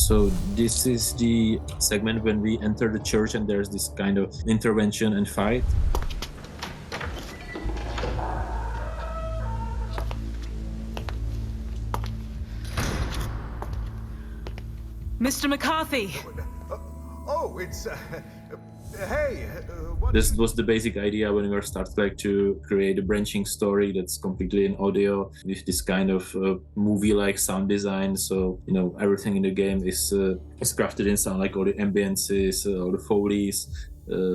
So this is the segment when we enter the church and there's this kind of intervention and fight. Mr. McCarthy! Oh, it's... hey, what... This was the basic idea when we started to create a branching story that's completely in audio with this kind of movie-like sound design. So, everything in the game is crafted in sound, like all the ambiences, all the Foleys.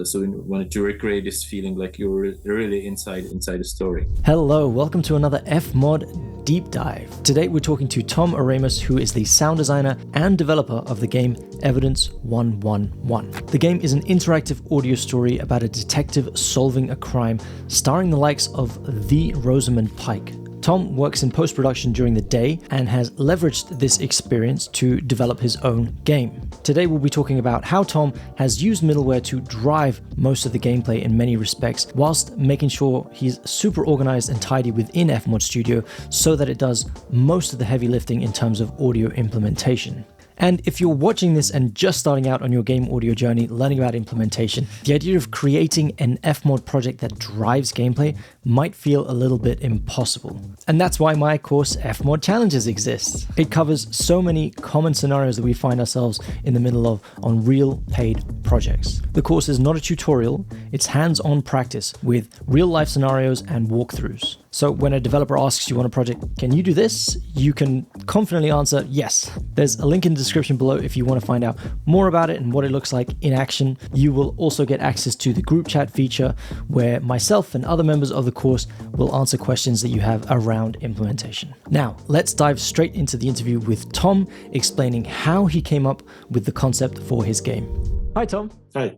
So we wanted to recreate this feeling like you're really inside the story. Hello, welcome to another FMOD Deep Dive. Today we're talking to Tom Oramus, who is the sound designer and developer of the game Evidence 111. The game is an interactive audio story about a detective solving a crime, starring the likes of the Rosamund Pike. Tom works in post-production during the day and has leveraged this experience to develop his own game. Today we'll be talking about how Tom has used middleware to drive most of the gameplay in many respects, whilst making sure he's super organized and tidy within FMOD Studio so that it does most of the heavy lifting in terms of audio implementation. And if you're watching this and just starting out on your game audio journey, learning about implementation, the idea of creating an FMOD project that drives gameplay might feel a little bit impossible. And that's why my course FMOD Challenges exists. It covers so many common scenarios that we find ourselves in the middle of on real paid projects. The course is not a tutorial, it's hands-on practice with real-life scenarios and walkthroughs. So when a developer asks you on a project, can you do this? You can confidently answer yes. There's a link in the description below if you want to find out more about it and what it looks like in action. You will also get access to the group chat feature where myself and other members of the course will answer questions that you have around implementation. Now, let's dive straight into the interview with Tom, explaining how he came up with the concept for his game. Hi, Tom. Hi.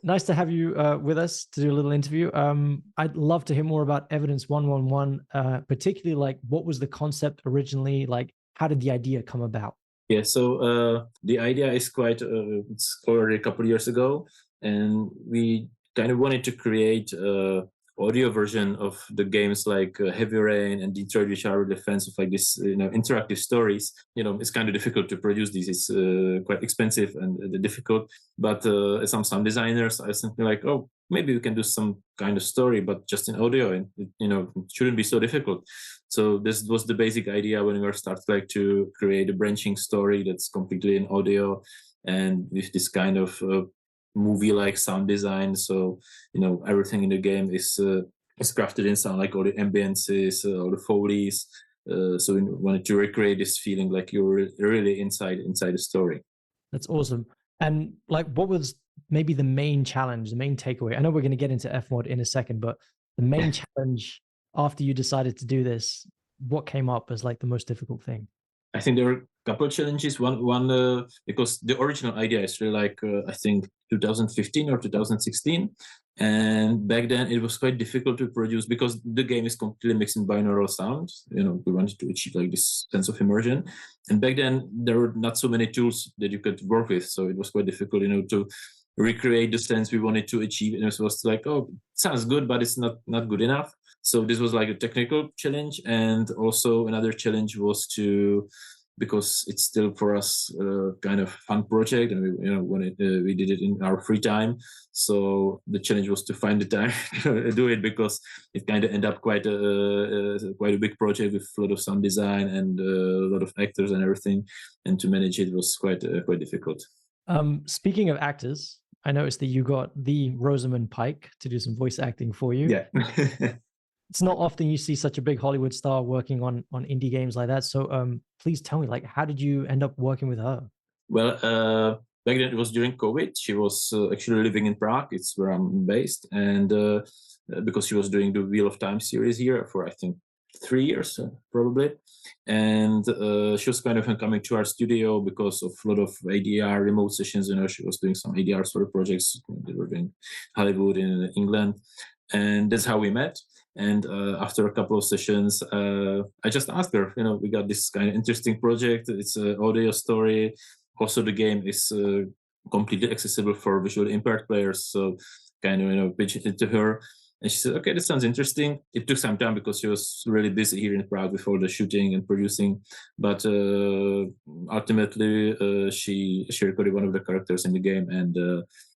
Nice to have you with us to do a little interview. I'd love to hear more about Evidence 111, particularly what was the concept originally? How did the idea come about? Yeah, so the idea is it's already a couple of years ago, and we kind of wanted to create audio version of the games like Heavy Rain and Detroit, which are defense of this, interactive stories. It's kind of difficult to produce these. It's quite expensive and difficult. But some sound designers are something like, oh, maybe we can do some kind of story, but just in audio, and it shouldn't be so difficult. So this was the basic idea when we started to create a branching story that's completely in audio and with this kind of movie-like sound design. So everything in the game is crafted in sound, like all the ambiences, all the Foleys. So we wanted to recreate this feeling like you're really inside the story. That's awesome. And what was maybe the main challenge, the main takeaway? I know we're going to get into FMOD in a second, but the main challenge after you decided to do this, what came up as the most difficult thing? I think there were a couple of challenges. One because the original idea is really I think 2015 or 2016, and back then it was quite difficult to produce because the game is completely mixed in binaural sound. We wanted to achieve this sense of immersion, and back then there were not so many tools that you could work with, so it was quite difficult, to recreate the sense we wanted to achieve. And it was oh, it sounds good, but it's not good enough. So this was a technical challenge, and also another challenge was because it's still for us kind of fun project, and we did it in our free time. So the challenge was to find the time to do it, because it kind of ended up quite a big project with a lot of sound design and a lot of actors and everything, and to manage it was quite difficult. Speaking of actors, I noticed that you got the Rosamund Pike to do some voice acting for you. Yeah. It's not often you see such a big Hollywood star working on indie games like that. So please tell me, how did you end up working with her? Well, back then it was during COVID. She was actually living in Prague. It's where I'm based. And because she was doing the Wheel of Time series here for, I think, 3 years, probably. And she was kind of coming to our studio because of a lot of ADR remote sessions. She was doing some ADR sort of projects. They were doing Hollywood in England. And that's how we met. And after a couple of sessions, I just asked her, we got this kind of interesting project. It's an audio story. Also, the game is completely accessible for visually impaired players. So kind of pitched it to her. And she said, okay, this sounds interesting. It took some time because she was really busy here in Prague with all the shooting and producing. But ultimately, she recorded one of the characters in the game, and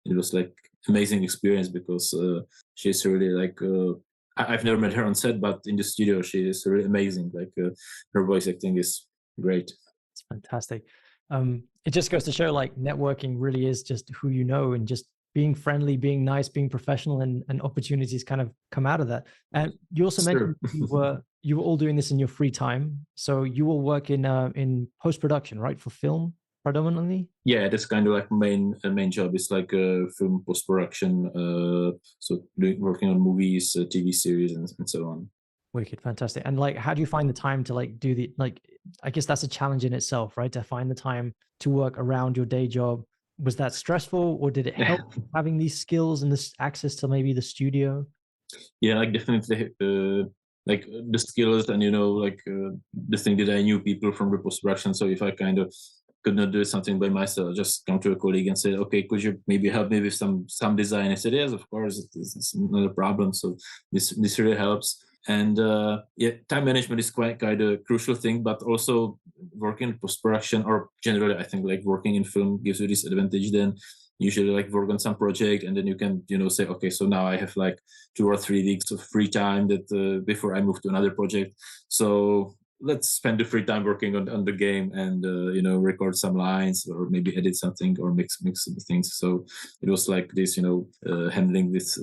it was like amazing experience because she's really like I've never met her on set, but in the studio she is really amazing. Like her voice acting is great. It's fantastic. It just goes to show like networking really is just who you know, and just being friendly, being nice, being professional, and opportunities kind of come out of that. And you also mentioned you were all doing this in your free time, so you will work in post-production, right, for film predominantly? Yeah, that's kind of like main job. It's like film post-production, so working on movies, TV series, and so on. Wicked, fantastic. And like, how do you find the time to like do the, like, I guess that's a challenge in itself, right? To find the time to work around your day job. Was that stressful, or did it help having these skills and this access to maybe the studio? Yeah, like definitely, like the skills, and like the thing that I knew people from the post-production. So if I kind of could not do something by myself, just come to a colleague and say, okay, could you maybe help me with some design? I said, yes, of course, it's not a problem. So this really helps. And yeah, time management is quite kind of a crucial thing, but also working in post-production, or generally I think like working in film, gives you this advantage. Then usually like work on some project, and then you can say, okay, so now I have like 2 or 3 weeks of free time that before I move to another project. So let's spend the free time working on the game, and record some lines, or maybe edit something, or mix the things. So it was like this, handling this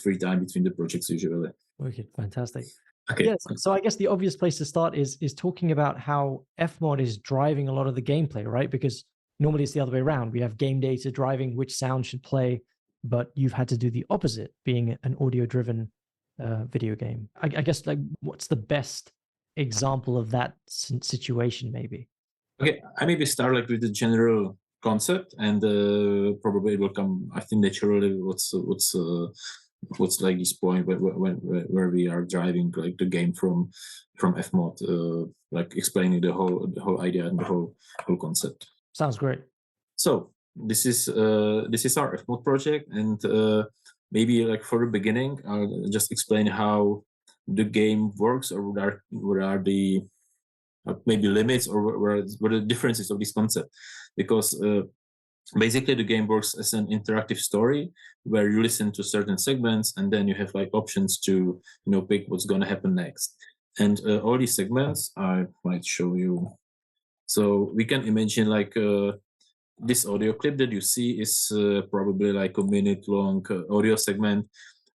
free time between the projects usually. Okay, fantastic. Okay. Yes, so I guess the obvious place to start is talking about how FMOD is driving a lot of the gameplay, right? Because normally it's the other way around. We have game data driving which sound should play, but you've had to do the opposite, being an audio-driven video game. I guess, like, what's the best example of that situation, maybe? Okay, I maybe start like with the general concept, and probably it will come, I think, naturally. What's like this point where we are driving like the game from FMOD, like explaining the whole idea and the whole concept. Sounds great. So this is our FMOD project, and maybe like for the beginning, I'll just explain how the game works, or what are the maybe limits, or what are the differences of this concept, because basically the game works as an interactive story where you listen to certain segments, and then you have like options to pick what's going to happen next. And all these segments I might show you. So we can imagine like this audio clip that you see is probably like a minute-long audio segment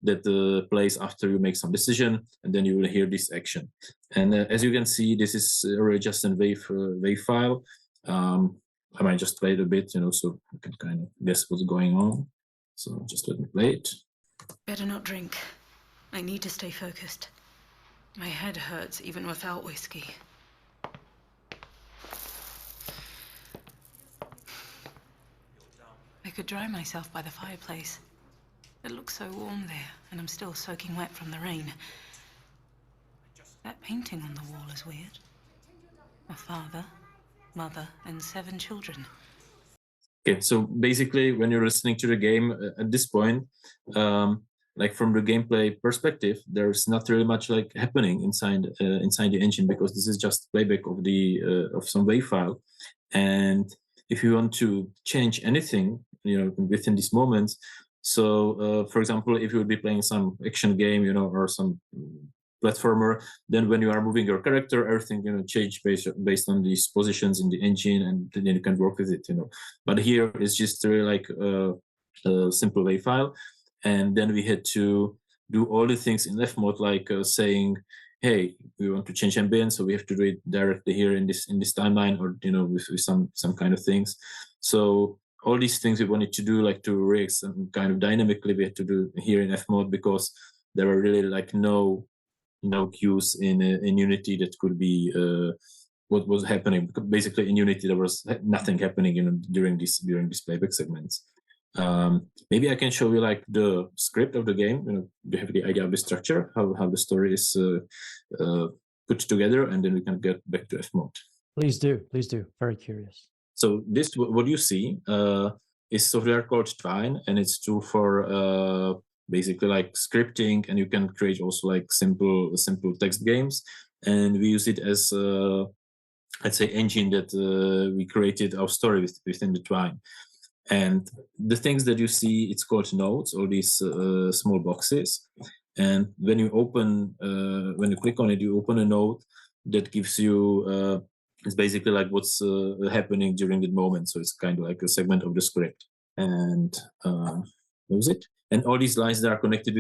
that plays after you make some decision, and then you will hear this action. And as you can see, this is really just a wave file. I might just play it a bit, so you can kind of guess what's going on. So just let me play it. Better not drink. I need to stay focused. My head hurts even without whiskey. I could dry myself by the fireplace. It looks so warm there, and I'm still soaking wet from the rain. That painting on the wall is weird. A father, mother, and 7 children. Okay, so basically when you're listening to the game at this point, like from the gameplay perspective, there's not really much like happening inside the engine, because this is just playback of the of some wave file. And if you want to change anything, within these moments, so for example, if you would be playing some action game, or some platformer, then when you are moving your character, everything change based on these positions in the engine, and then you can work with it. But here it's just really like a simple wave file, and then we had to do all the things in FMOD, like saying, hey, we want to change ambience, so we have to do it directly here in this timeline, or with some kind of things. So all these things we wanted to do, like to react some kind of dynamically, we had to do here in FMOD, because there were really like no cues in Unity that could be what was happening. Basically in Unity there was nothing happening during these playback segments. Maybe I can show you like the script of the game. You have the idea of the structure, how the story is put together, and then we can get back to FMOD. Please do. Very curious. So this, what you see, is software called Twine, and it's tool for basically like scripting, and you can create also like simple text games. And we use it as let's say engine that we created our story within the Twine. And the things that you see, it's called nodes, all these small boxes. And when you open, when you click on it, you open a node that gives you, it's basically like what's happening during that moment. So it's kind of like a segment of the script. And that was it. And all these lines that are connected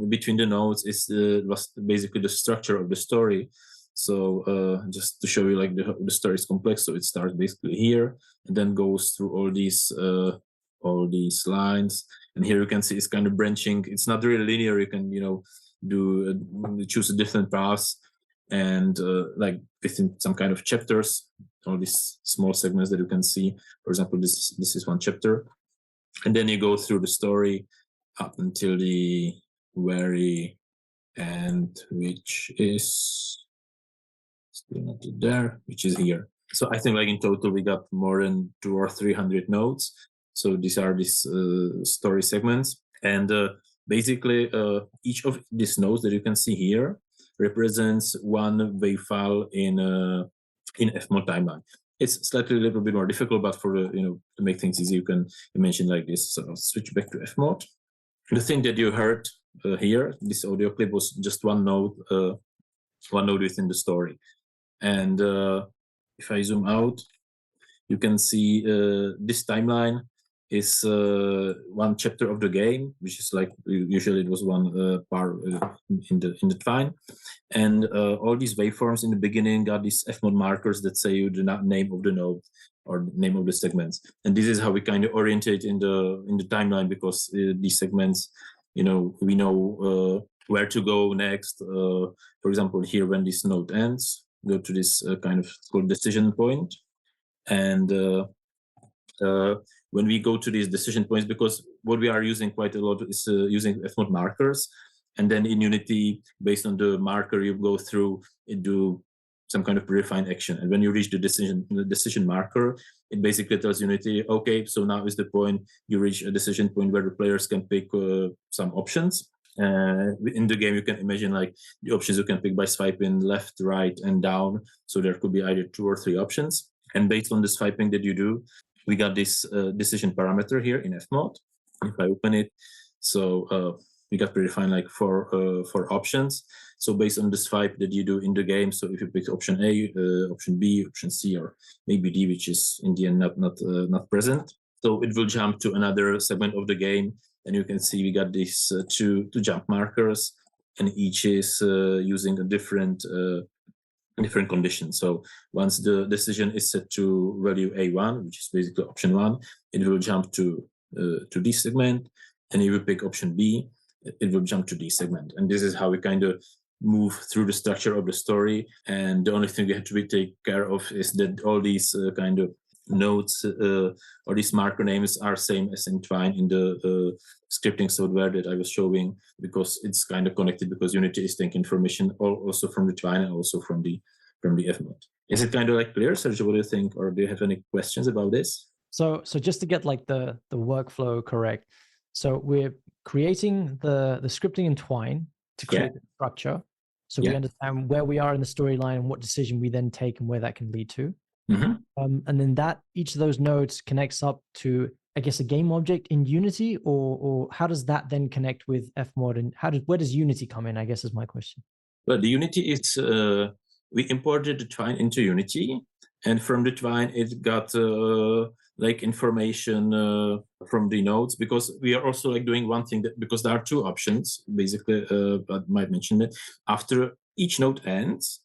between the nodes is was basically the structure of the story. So just to show you, like the story is complex. So it starts basically here and then goes through all these lines. And here you can see it's kind of branching. It's not really linear. You can, choose a different paths, and like within some kind of chapters, all these small segments that you can see. For example, this is one chapter, and then you go through the story up until the very end, which is still not there, which is here. So I think like in total we got more than 200 or 300 nodes. So these are these story segments, and basically each of these nodes that you can see here represents one wave file in FMOD timeline. It's slightly a little bit more difficult, but for to make things easy, you can mention like this. So I'll switch back to FMOD. The thing that you heard here, this audio clip, was just one node within the story. And if I zoom out, you can see this timeline is one chapter of the game, which is like usually it was one part in the Twine, and all these waveforms in the beginning got these FMOD markers that say you the name of the node or the name of the segments, and this is how we kind of orientate in the timeline, because these segments, we know where to go next. For example, here when this node ends, go to this kind of called decision point, and when we go to these decision points, because what we are using quite a lot is using FMOD markers, and then in Unity, based on the marker you go through, it do some kind of predefined action. And when you reach the decision marker, it basically tells Unity, okay, so now is the point you reach a decision point where the players can pick some options. In the game, you can imagine like the options you can pick by swiping left, right, and down. So there could be either 2 or 3 options. And based on the swiping that you do, we got this decision parameter here in FMOD. If I open it, so we got predefined like 4 options. So based on the swipe that you do in the game, so if you pick option A, option B, option C, or maybe D, which is in the end not present, so it will jump to another segment of the game. And you can see we got these two jump markers, and each is using a different condition. So once the decision is set to value A1, which is basically option 1, it will jump to this segment, and if you pick option B, it will jump to this segment. And this is how we kind of move through the structure of the story. And the only thing we have to take care of is that all these kind of nodes or these marker names are same as in Twine in the scripting software that I was showing, because it's kind of connected, because Unity is taking information also from the Twine and also from the FMOD. Is it kind of like clear, Sergio? What do you think, or do you have any questions about this? So just to get like the workflow correct, so we're creating the scripting in Twine to create the structure, so we understand where we are in the storyline and what decision we then take and where that can lead to. And then that each of those nodes connects up to, I guess, a game object in Unity, or how does that then connect with FMOD, and where does Unity come in, I guess, is my question. Well, the Unity is we imported the Twine into Unity, and from the Twine it got like information from the nodes, because we are also like doing one thing, that because there are 2 options basically, I might mention it. After each node ends,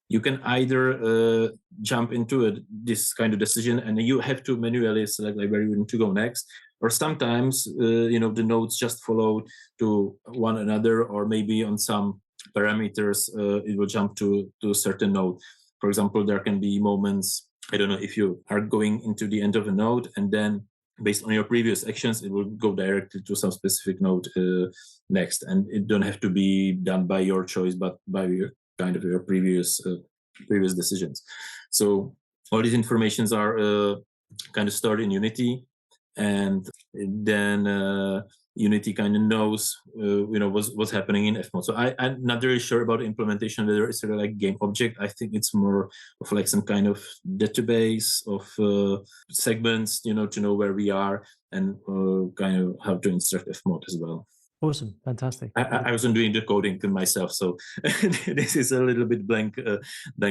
you can either jump into this kind of decision, and you have to manually select like where you want to go next, or sometimes the nodes just follow to one another, or maybe on some parameters it will jump to a certain node. For example, there can be moments, I don't know, if you are going into the end of a node, and then based on your previous actions, it will go directly to some specific node next, and it don't have to be done by your choice, but by your previous decisions. So all these informations are kind of stored in Unity, and then Unity kind of knows, what's happening in FMOD. So I'm not really sure about the implementation, whether it's really like game object. I think it's more of like some kind of database of segments, to know where we are and kind of how to instruct FMOD as well. Awesome, fantastic. I wasn't doing the coding myself, so this is a little bit blank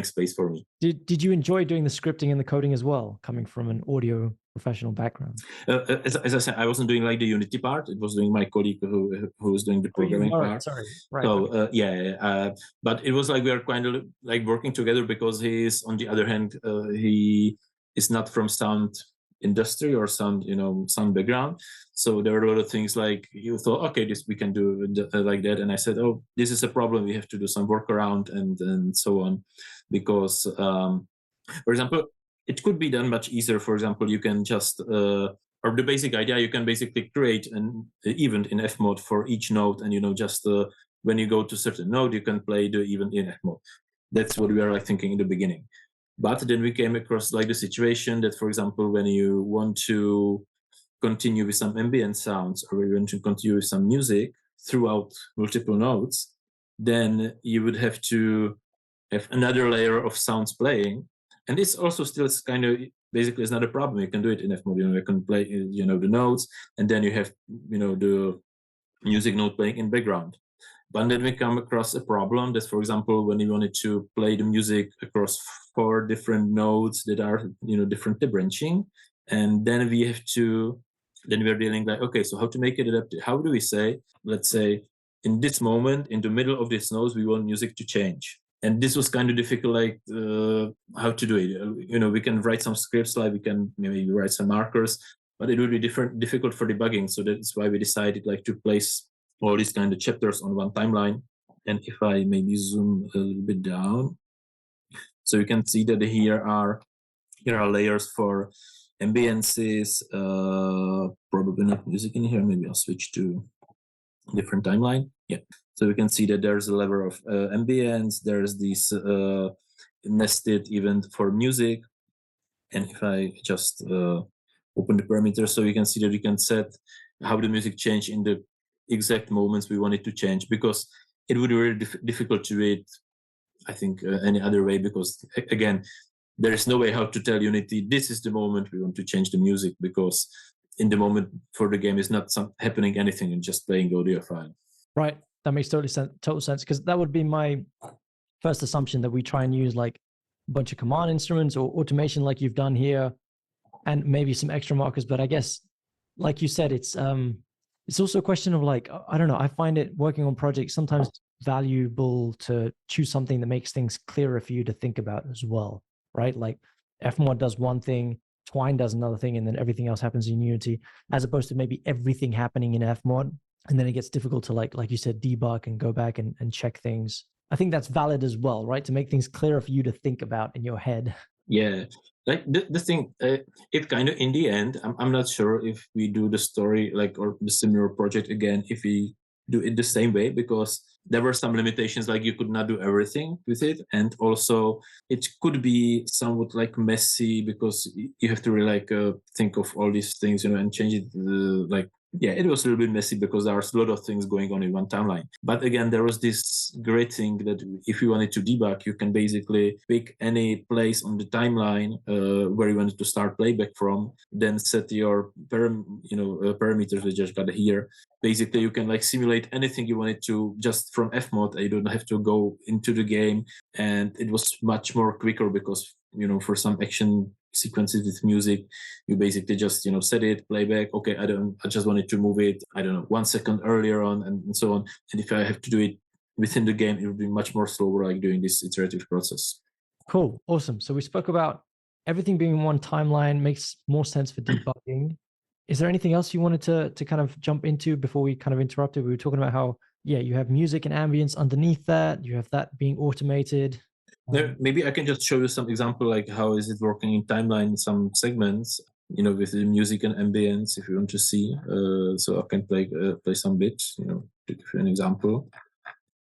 space for me. Did you enjoy doing the scripting and the coding as well, coming from an audio professional background? As I said, I wasn't doing like the Unity part. It was doing my colleague who was doing the programming part. Sorry, right. So but it was like we are kind of like working together because he is, on the other hand, he is not from sound industry or sound background. So there were a lot of things like you thought, okay, this we can do like that, and I said, oh, this is a problem. We have to do some workaround and so on, because for example, it could be done much easier. For example, you can just or the basic idea, you can basically create an event in FMOD for each node, and just when you go to certain node, you can play the event in FMOD. That's what we are like thinking in the beginning. But then we came across like the situation that, for example, when you want to continue with some ambient sounds or you want to continue with some music throughout multiple nodes, then you would have to have another layer of sounds playing. And this also still is kind of basically is not a problem. You can do it in FMOD. You can play the nodes, and then you have the music node playing in background. But then we come across a problem that, for example, when you wanted to play the music across 4 different nodes that are differently branching, and then we are dealing like, okay, so how to make it adaptive? How do we say, let's say, in this moment, in the middle of this nodes, we want music to change? And this was kind of difficult, like how to do it. We can write some scripts, like we can maybe write some markers, but it would be difficult for debugging. So that's why we decided like to place all these kind of chapters on one timeline. And if I maybe zoom a little bit down, so you can see that here are layers for ambiences, probably not music in here. Maybe I'll switch to different timeline. Yeah. So we can see that there's a level of ambience. There's this nested event for music. And if I just open the parameters, so you can see that we can set how the music change in the exact moments we want it to change, because it would be really difficult to do it, I think, any other way, because again, there is no way how to tell Unity this is the moment we want to change the music, because in the moment for the game is not happening anything and just playing the audio file. Right, that makes total sense, because that would be my first assumption, that we try and use like a bunch of command instruments or automation like you've done here, and maybe some extra markers. But I guess, like you said, it's also a question of like, I don't know, I find it working on projects sometimes valuable to choose something that makes things clearer for you to think about as well, right? Like FMOD does one thing, Twine does another thing, and then everything else happens in Unity, as opposed to maybe everything happening in FMOD. And then it gets difficult to like you said, debug and go back and check things. I think that's valid as well, right? To make things clearer for you to think about in your head. Yeah, like the thing, it kind of, in the end, I'm not sure if we do the story like or the similar project again, if we do it the same way, because there were some limitations, like you could not do everything with it, and also it could be somewhat like messy, because you have to really like think of all these things, and change it like. Yeah, it was a little bit messy because there are a lot of things going on in one timeline. But again, there was this great thing that if you wanted to debug, you can basically pick any place on the timeline where you wanted to start playback from, then set your parameters we just got here. Basically, you can like simulate anything you wanted to just from FMOD. You don't have to go into the game, and it was much more quicker, because for some action sequences with music, you basically just set it, playback. Okay, I just wanted to move it, I don't know, 1 second earlier on, and so on. And if I have to do it within the game, it would be much more slower, like doing this iterative process. Cool, awesome. So we spoke about everything being in one timeline makes more sense for debugging. Is there anything else you wanted to kind of jump into before we kind of interrupted? We were talking about how, yeah, you have music and ambience underneath that. You have that being automated. Maybe I can just show you some example, like how is it working in timeline in some segments, with the music and ambience, if you want to see. So I can play some bits, to give you an example.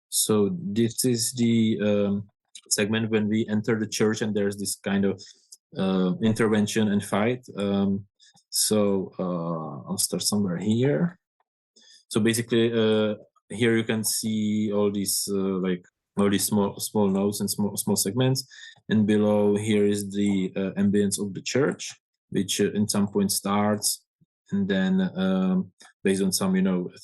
So this is the segment when we enter the church, and there's this kind of intervention and fight. So I'll start somewhere here. So basically, here you can see all these like all these small nodes and small segments, and below here is the ambience of the church, which in some point starts, and then based on some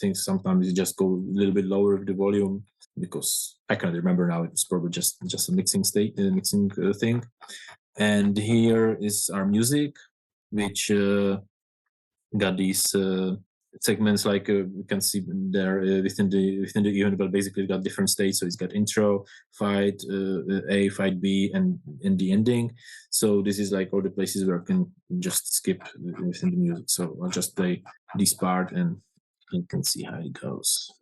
things, sometimes you just go a little bit lower with the volume, because I can't remember now. It's probably just a mixing thing. And here is our music, which got these segments, like we can see there within the event, but basically got different states. So it's got intro, fight A, fight B, and in the ending. So this is like all the places where I can just skip within the music. So I'll just play this part and you can see how it goes.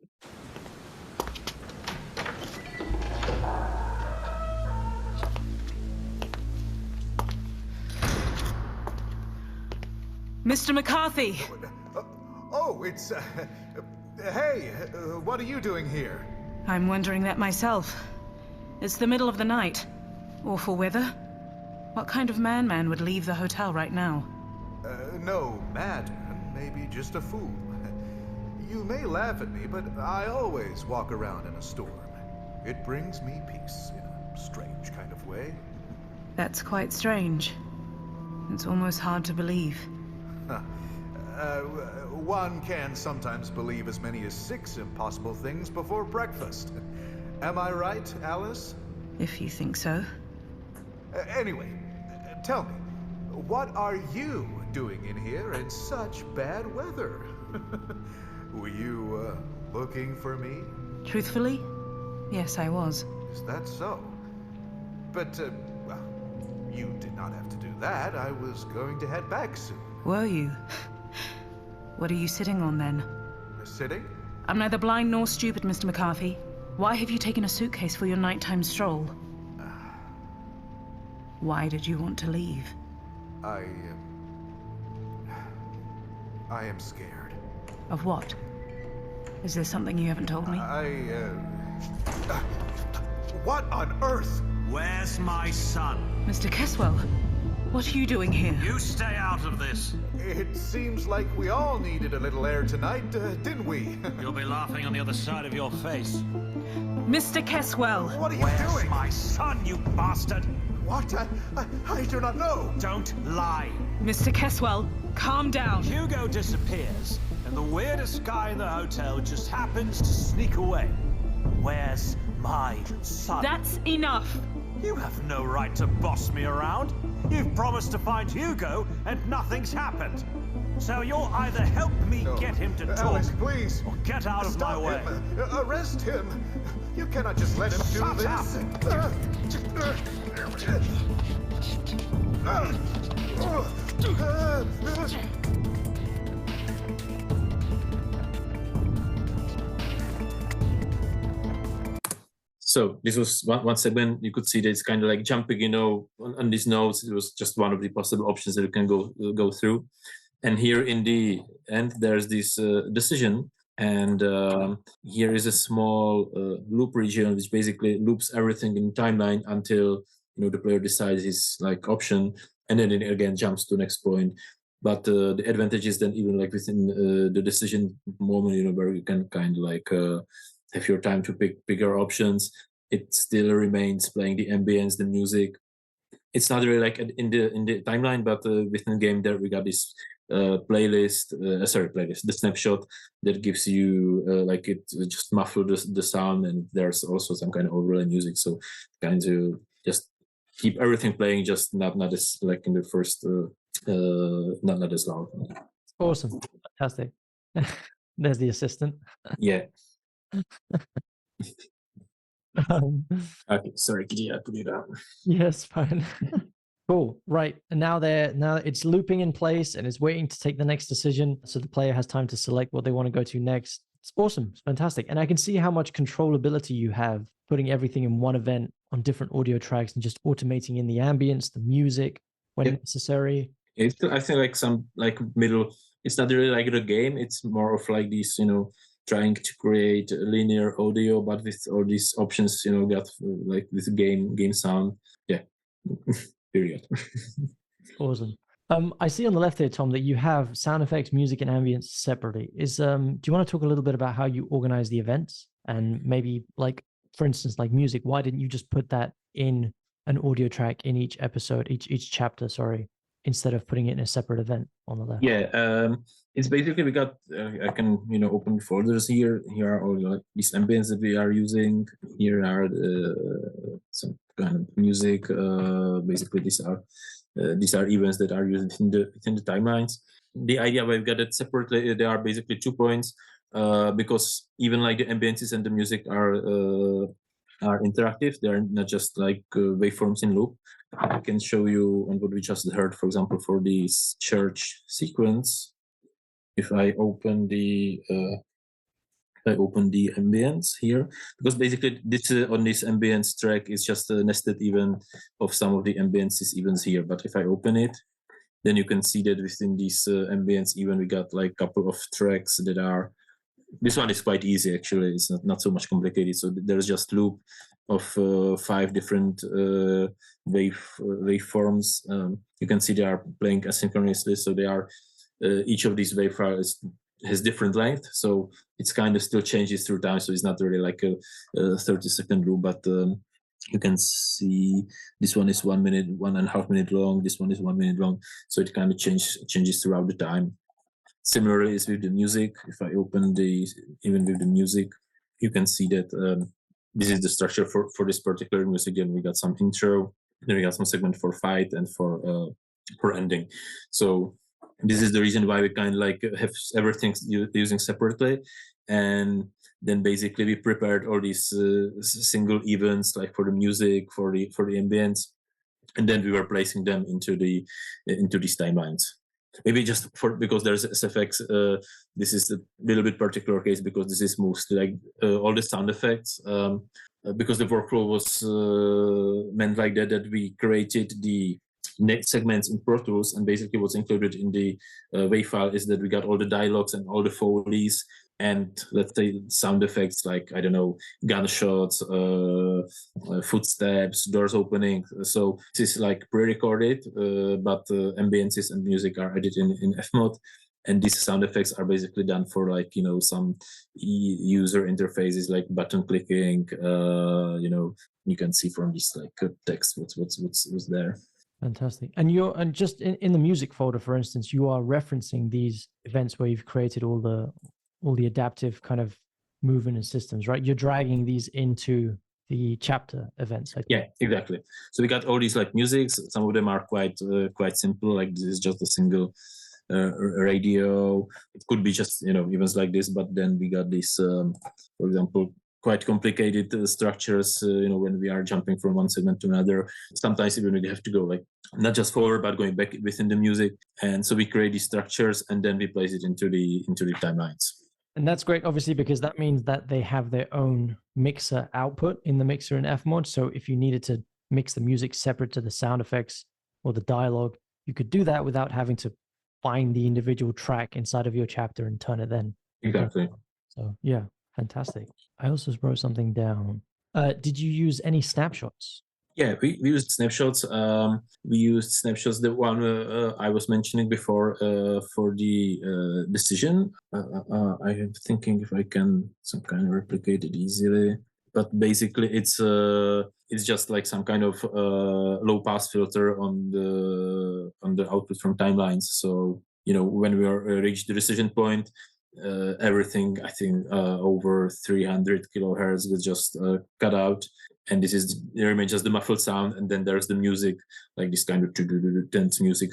Mr. McCarthy! Oh, it's... hey, what are you doing here? I'm wondering that myself. It's the middle of the night. Awful weather. What kind of man would leave the hotel right now? No madman, maybe just a fool. You may laugh at me, but I always walk around in a storm. It brings me peace in a strange kind of way. That's quite strange. It's almost hard to believe. One can sometimes believe as many as 6 impossible things before breakfast. Am I right, Alice? If you think so. Anyway, tell me, what are you doing in here in such bad weather? Were you, looking for me? Truthfully? Yes, I was. Is that so? But, well, you did not have to do that. I was going to head back soon. Were you? What are you sitting on then? Sitting? I'm neither blind nor stupid, Mr. McCarthy. Why have you taken a suitcase for your nighttime stroll? Why did you want to leave? I am scared. Of what? Is there something you haven't told me? What on earth? Where's my son? Mr. Caswell, what are you doing here? You stay out of this. It seems like we all needed a little air tonight, didn't we? You'll be laughing on the other side of your face. Mr. Caswell! What are you Where's doing? my son, you bastard? What? I do not know. Don't lie. Mr. Caswell, calm down. Hugo disappears, and the weirdest guy in the hotel just happens to sneak away. Where's my son? That's enough! You have no right to boss me around. You've promised to find Hugo, and nothing's happened. So you'll either help me get him to talk, Alex, please. or get out of my Stop way. him. Arrest him. You cannot just let him do Shut this. So this was one segment. You could see that it's kind of like jumping, on these notes. It was just one of the possible options that you can go through. And here in the end, there's this decision. And here is a small loop region, which basically loops everything in timeline until the player decides his option, and then it again jumps to the next point. But the advantage is then even within the decision moment, where you can kind of have your time to pick your options. It still remains playing the ambience, the music. It's not really in the timeline, but within the game there we got this playlist, the snapshot that gives you it just muffle the sound, and there's also some kind of overlay music, so kind of just keep everything playing, just not as in the first, not as loud. Awesome, fantastic. There's the assistant. Yeah. Okay, sorry, I put it down. Yes, fine. Cool. Right. And now it's looping in place and it's waiting to take the next decision. So the player has time to select what they want to go to next. It's awesome. It's fantastic. And I can see how much controllability you have putting everything in one event on different audio tracks and just automating in the ambience, the music when necessary. I think some middle, it's not really the game. It's more of this, trying to create linear audio, but with all these options, got with game sound. Yeah. period. Awesome. I see on the left here, Tom, that you have sound effects, music, and ambience separately. Do you want to talk a little bit about how you organize the events, and maybe, like, for instance, like music? Why didn't you just put that in an audio track in each episode, each chapter, sorry, instead of putting it in a separate event on the left? Yeah, it's basically we got. I can open folders here. Here are all like these ambience that we are using. Here are some kind of music. Basically, these are events that are used within the timelines. The idea we've got it separately. There are basically 2 points because even like the ambiences and the music are interactive. They are not just like waveforms in loop. I can show you on what we just heard, for example, for this church sequence. If I open the ambience here, because basically this on this ambience track is just a nested event of some of the ambiences events here. But if I open it, then you can see that within this ambience event we got like a couple of tracks that are. This one is quite easy actually. It's not so much complicated. So there's just loop of 5 different waveforms. You can see they are playing asynchronously. So they are each of these waveforms has different length. So it's kind of still changes through time. So it's not really like a 30-second loop, but you can see this one is 1 minute, 1.5 minute long. This one is 1 minute long. So it kind of changes throughout the time. Similarly is with the music. If I open even with the music, you can see that this is the structure for this particular music. Then we got some intro, then we got some segment for fight and for ending. So this is the reason why we kind of like have everything using separately. And then basically we prepared all these single events like for the music, for the ambience, and then we were placing them into these timelines. Maybe just because there's SFX, this is a little bit particular case because this is mostly like all the sound effects. Because the workflow was meant like that we created the next segments in Pro Tools, and basically what's included in the WAV file is that we got all the dialogues and all the Foleys and let's say sound effects like, I don't know, gunshots, footsteps, doors opening. So this is like pre-recorded, but ambiences and music are added in FMOD. And these sound effects are basically done for like, some user interfaces like button clicking, you can see from this like text what's there. Fantastic. And just in the music folder, for instance, you are referencing these events where you've created all the adaptive kind of movement and systems, right? You're dragging these into the chapter events. Yeah, exactly. So we got all these like musics. Some of them are quite simple. Like this is just a single radio. It could be just events like this, but then we got this, for example, quite complicated structures, when we are jumping from one segment to another. Sometimes even we have to go like not just forward, but going back within the music. And so we create these structures and then we place it into the timelines. And that's great, obviously, because that means that they have their own mixer output in the mixer in FMOD. So if you needed to mix the music separate to the sound effects or the dialogue, you could do that without having to find the individual track inside of your chapter and turn it then. Exactly. So yeah, fantastic. I also wrote something down. Did you use any snapshots? Yeah, we used snapshots. The one I was mentioning before for the decision. I'm thinking if I can some kind of replicate it easily. But basically, it's just like some kind of low pass filter on the output from timelines. So when we reach the decision point, everything I think over 300 kilohertz was just cut out, and there remains just the muffled sound, and then there's the music, like this kind of tense music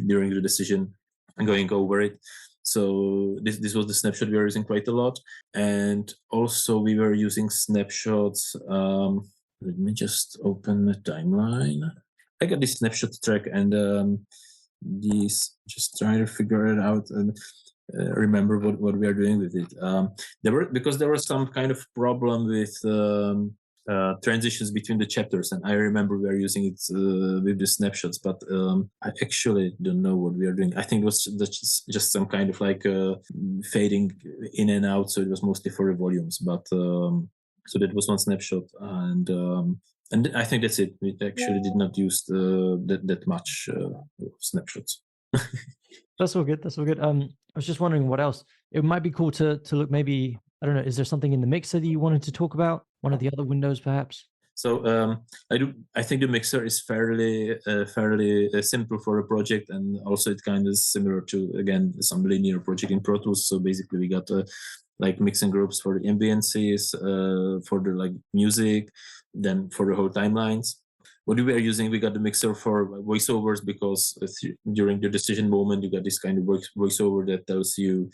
during the decision and going over it. So this was the snapshot we were using quite a lot, and also we were using snapshots. Let me just open the timeline. I got this snapshot track, and this just trying to figure it out and remember what we are doing with it. There was some kind of problem with transitions between the chapters, and I remember we are using it with the snapshots, but I actually don't know what we are doing. I think it was just some kind of like fading in and out, so it was mostly for the volumes. But so that was one snapshot, and And I think that's it. We actually did not use that much snapshots. That's all good. That's all good. I was just wondering what else. It might be cool to look, maybe, I don't know, is there something in the mixer that you wanted to talk about? One of the other windows, perhaps? So I think the mixer is fairly simple for a project, and also it kind of similar to, again, some linear project in Pro Tools. So basically we got like mixing groups for the ambiences, for the like music, then for the whole timelines. What we were using, we got the mixer for voiceovers, because during the decision moment you got this kind of voiceover that tells you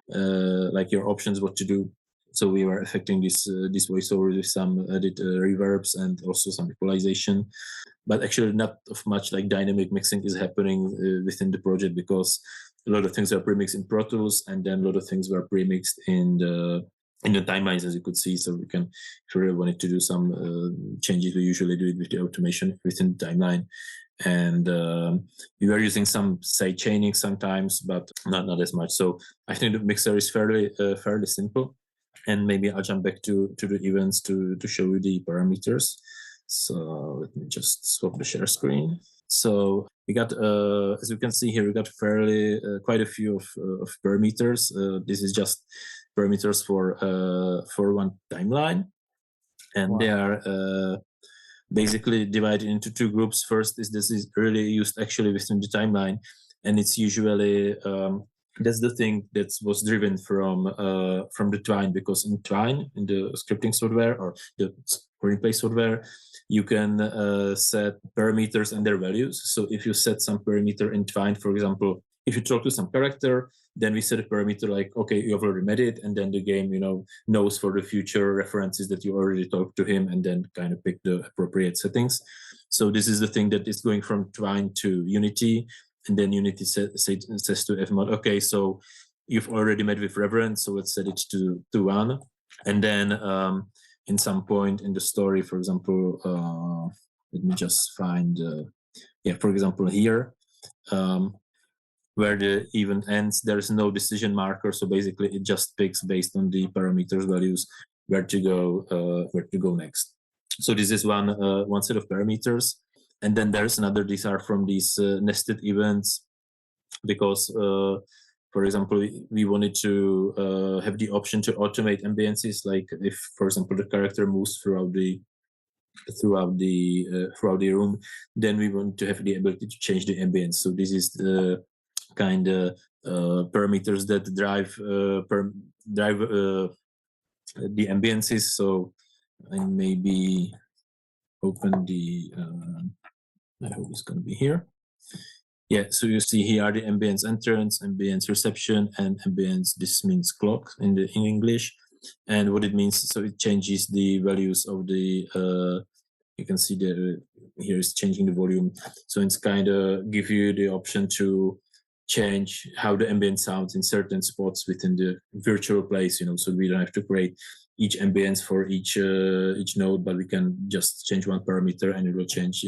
like your options, what to do. So we were affecting this voiceover with some added reverbs and also some equalization, but actually not of much like dynamic mixing is happening within the project, because a lot of things are premixed in Pro Tools, and then a lot of things were premixed in the timelines, as you could see. So we can, if you really wanted to do some changes, we usually do it with the automation within the timeline. And we were using some side chaining sometimes, but not as much. So I think the mixer is fairly simple. And maybe I'll jump back to the events to show you the parameters. So let me just swap the share screen. So we got, as you can see here, we got fairly quite a few of parameters. This is just parameters for one timeline, and wow. They are basically divided into two groups. First is this is really used actually within the timeline, and it's usually that's the thing that was driven from the Twine, because in Twine, in the scripting software or the screenplay software, you can set parameters and their values. So if you set some parameter in Twine, for example, if you talk to some character, then we set a parameter like, okay, you've already met it, and then the game, knows for the future references that you already talked to him, and then kind of pick the appropriate settings. So this is the thing that is going from Twine to Unity, and then Unity says to FMOD, okay, so you've already met with reference, so let's set it to 1. And then in some point in the story, for example, let me just find, for example, here, where the event ends, there is no decision marker. So basically it just picks based on the parameters values where to go next. So this is one set of parameters. And then there's another, these are from these nested events, because for example, we wanted to have the option to automate ambiences. Like if, for example, the character moves throughout the room, then we want to have the ability to change the ambience. So this is the kind of parameters that drive the ambiences. So I maybe open the I hope it's going to be here. Yeah, so you see here are the ambience entrance, ambience reception, and ambience, this means clock in English. And what it means, so it changes the values of the you can see that here is changing the volume. So it's kind of give you the option to change how the ambient sounds in certain spots within the virtual place, so we don't have to create each ambience for each node, but we can just change one parameter and it will change,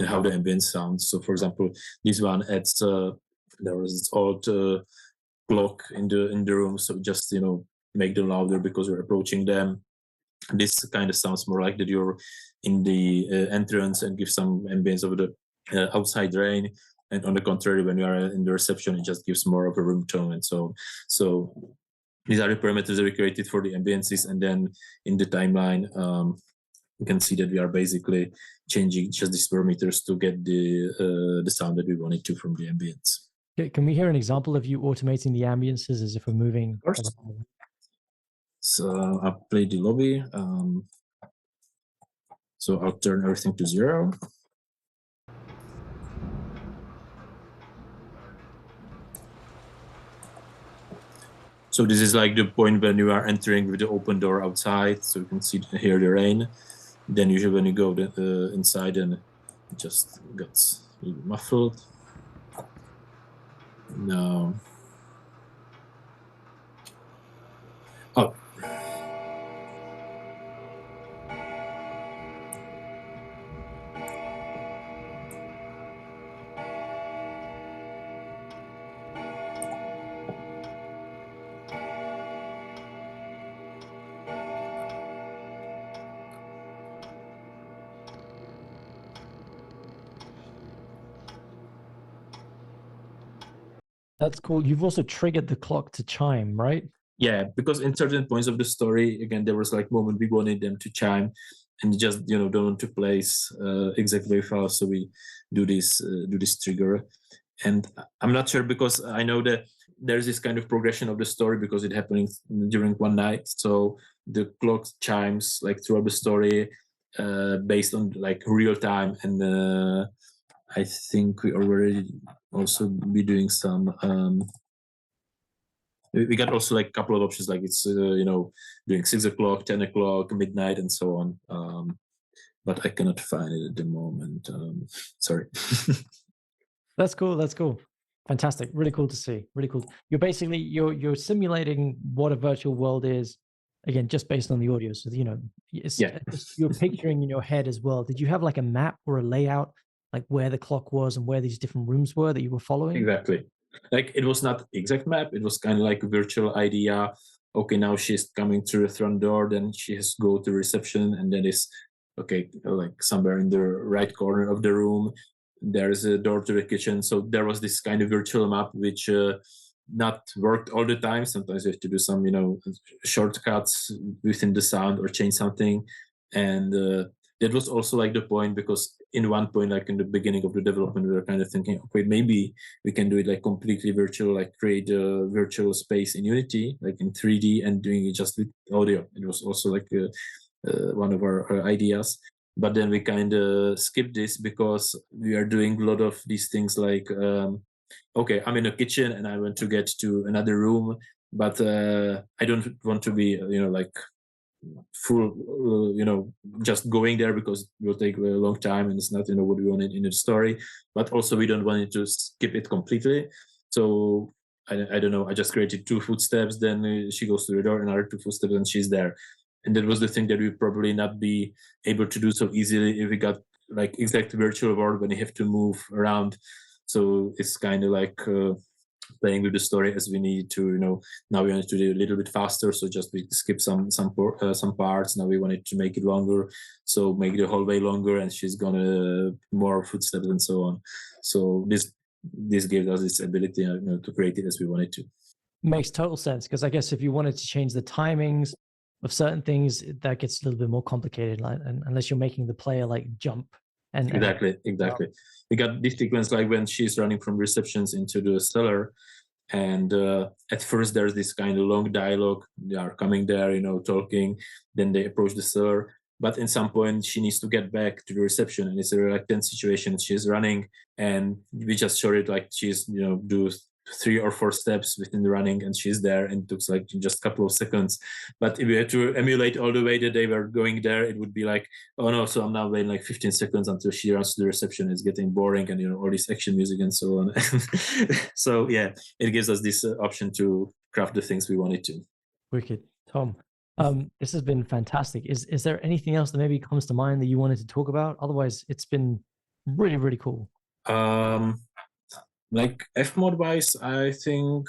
how the ambience sounds. So for example, this one adds there was this old clock in the room, so just make them louder because we're approaching them. This kind of sounds more like that you're in the entrance, and give some ambience of the outside rain. And on the contrary, when you are in the reception, it just gives more of a room tone. And so these are the parameters that we created for the ambiences. And then in the timeline, you can see that we are basically changing just these parameters to get the sound that we wanted to from the ambience. Okay, can we hear an example of you automating the ambiences as if we're moving? Of course. So I'll play the lobby. So I'll turn everything to 0. So this is like the point when you are entering with the open door outside. So you can see here the rain. Then usually when you go inside, and it just gets a little muffled. Now, oh. That's cool. You've also triggered the clock to chime, right? Yeah, because in certain points of the story, again, there was like moment we wanted them to chime, and just don't want to place exact very fast, so we do this trigger. And I'm not sure, because I know that there's this kind of progression of the story because it's happening during one night, so the clock chimes like throughout the story based on like real time. And I think we already also be doing some we got also like a couple of options, like it's doing 6 o'clock, 10 o'clock, midnight, and so on. But I cannot find it at the moment. Sorry. That's cool. That's cool. Fantastic. Really cool to see. Really cool. You're basically you're simulating what a virtual world is, again, just based on the audio. So it's, you're picturing in your head as well. Did you have like a map or a layout, like where the clock was and where these different rooms were that you were following? Exactly. Like it was not exact map. It was kind of like a virtual idea. Okay, now she's coming through the front door, then she has to go to reception, and then is okay, like somewhere in the right corner of the room, there's a door to the kitchen. So there was this kind of virtual map which not worked all the time. Sometimes you have to do some shortcuts within the sound or change something. And that was also like the point, because in one point, like in the beginning of the development, we were kind of thinking, okay, maybe we can do it like completely virtual, like create a virtual space in Unity, like in 3D, and doing it just with audio. It was also like one of our ideas. But then we kind of skipped this because we are doing a lot of these things like, okay, I'm in a kitchen and I want to get to another room, but I don't want to be, like full, just going there, because it will take a long time and it's not, what we want in the story. But also we don't want it to skip it completely. So I don't know, I just created 2 footsteps, then she goes to the door, another 2 footsteps, and she's there. And that was the thing that we probably not be able to do so easily if we got like exact virtual world when you have to move around. So it's kind of like playing with the story as we need to. Now we want to do a little bit faster, so just we skip some parts. Now we wanted to make it longer, so make the whole way longer, and she's gonna more footsteps and so on. So this gave us this ability to create it as we wanted to. Makes total sense, because I guess if you wanted to change the timings of certain things, that gets a little bit more complicated, like, and unless you're making the player like jump. And exactly. We got this sequence like when she's running from receptions into the cellar, and at first there's this kind of long dialogue. They are coming there, talking. Then they approach the cellar, but in some point she needs to get back to the reception, and it's a really tense situation. She's running, and we just showed it like she's do 3 or 4 steps within the running, and she's there, and it took like just a couple of seconds. But if we had to emulate all the way that they were going there, it would be like, oh no, so I'm now waiting like 15 seconds until she runs to the reception. It's getting boring, and all this action music and so on. So yeah, it gives us this option to craft the things we wanted to. Wicked. Tom, this has been fantastic. Is there anything else that maybe comes to mind that you wanted to talk about? Otherwise, it's been really, really cool. Like FMOD wise, I think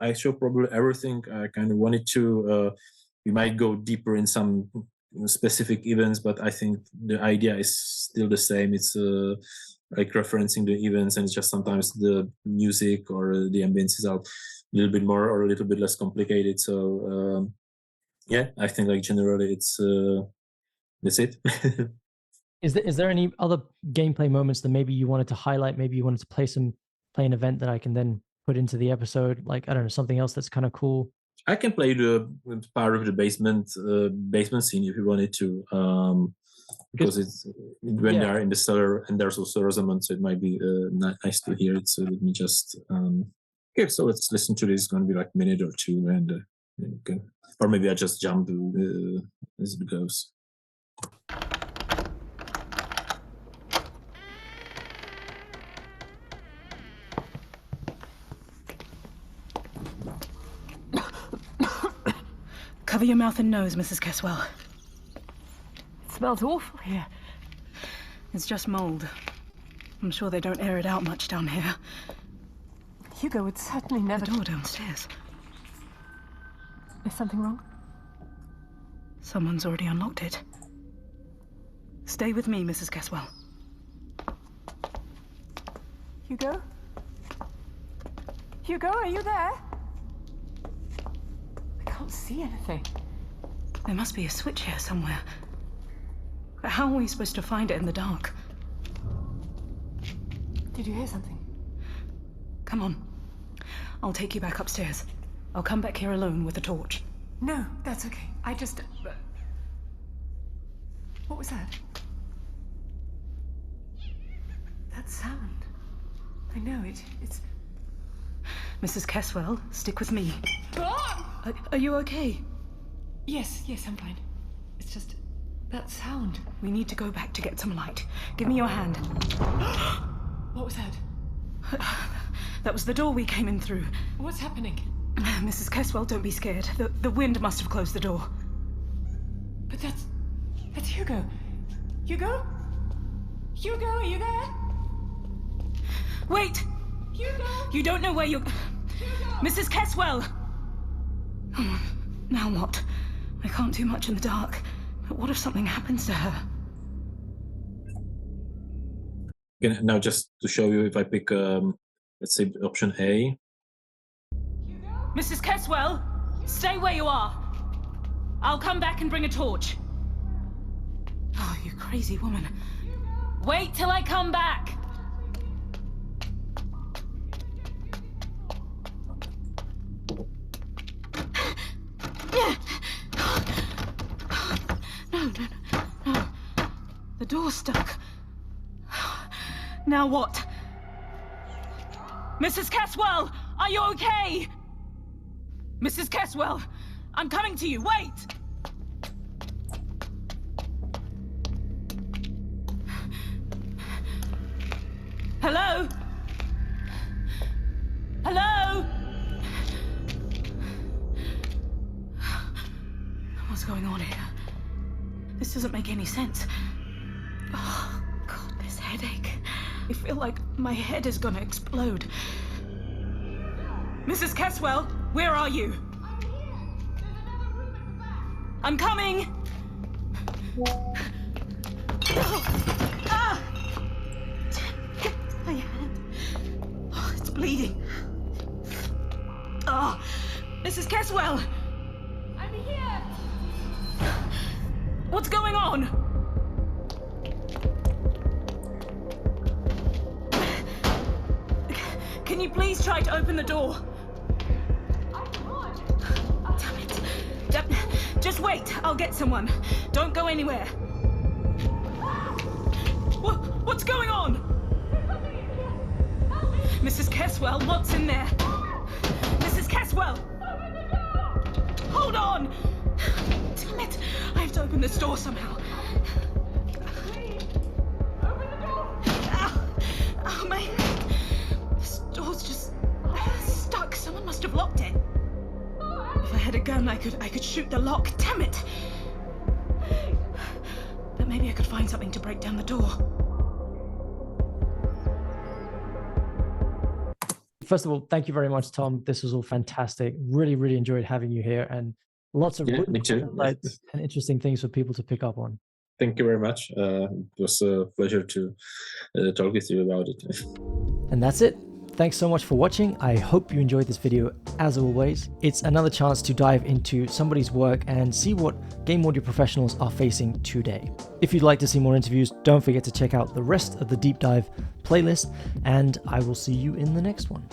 I show probably everything I kind of wanted to. We might go deeper in some specific events, but I think the idea is still the same. It's like referencing the events, and it's just sometimes the music or the ambiences are a little bit more or a little bit less complicated. So yeah, I think like generally it's that's it. Is there any other gameplay moments that maybe you wanted to highlight? Maybe you wanted to play an event that I can then put into the episode, like, I don't know, something else that's kind of cool? I can play the part of the basement scene if you wanted to, because it's when they are in the cellar, and there's also Rosamund, so it might be nice to hear it. So let me just okay, so let's listen to this. It's going to be like a minute or 2, and okay. Or maybe I just jump as it goes. Cover your mouth and nose, Mrs. Caswell. It smells awful here. It's just mold. I'm sure they don't air it out much down here. Hugo would certainly never... The door downstairs. Is something wrong? Someone's already unlocked it. Stay with me, Mrs. Caswell. Hugo? Hugo, are you there? I can't see anything. There must be a switch here somewhere. But how are we supposed to find it in the dark? Did you hear something? Come on. I'll take you back upstairs. I'll come back here alone with a torch. No, that's okay. I just... What was that? That sound. I know it. It's... Mrs. Caswell, stick with me. Ah! Are you okay? Yes, I'm fine. It's just... that sound. We need to go back to get some light. Give me your hand. What was that? That was the door we came in through. What's happening? Mrs. Caswell, don't be scared. The wind must have closed the door. But that's Hugo. Hugo? Hugo, are you there? Wait! Hugo! You don't know where you're... Hugo! Mrs. Caswell! Oh, now what? I can't do much in the dark. But what if something happens to her? Again, now just to show you, if I pick, let's say option A. Mrs. Caswell, stay where you are. I'll come back and bring a torch. Oh, you crazy woman. Wait till I come back. No. The door's stuck. Now what? Mrs. Caswell, are you okay? Mrs. Caswell, I'm coming to you. Wait! Hello? Hello? What's going on here? This doesn't make any sense. Oh, God, this headache. I feel like my head is gonna explode. Mrs. Caswell, where are you? I'm here! There's another room at the back! I'm coming! Ah! My hand. Oh, it's bleeding. Oh, Mrs. Caswell! I'm here! What's going on? Can you please try to open the door? I can't! Damn it. Just wait, I'll get someone. Don't go anywhere. What's going on? Mrs. Caswell, what's in there? Mrs. Caswell! Hold on! Damn it, I have to open this door somehow. Please! Open the door! Oh, my... This door's just stuck. Someone must have locked it. If I had a gun, I could shoot the lock. Damn it! But maybe I could find something to break down the door. First of all, thank you very much, Tom. This was all fantastic. Really, really enjoyed having you here, and lots of Yeah, me too. insights and interesting things for people to pick up on. Thank you very much. It was a pleasure to talk with you about it. And that's it. Thanks so much for watching. I hope you enjoyed this video. As always, it's another chance to dive into somebody's work and see what game audio professionals are facing today. If you'd like to see more interviews, don't forget to check out the rest of the deep dive playlist, and I will see you in the next one.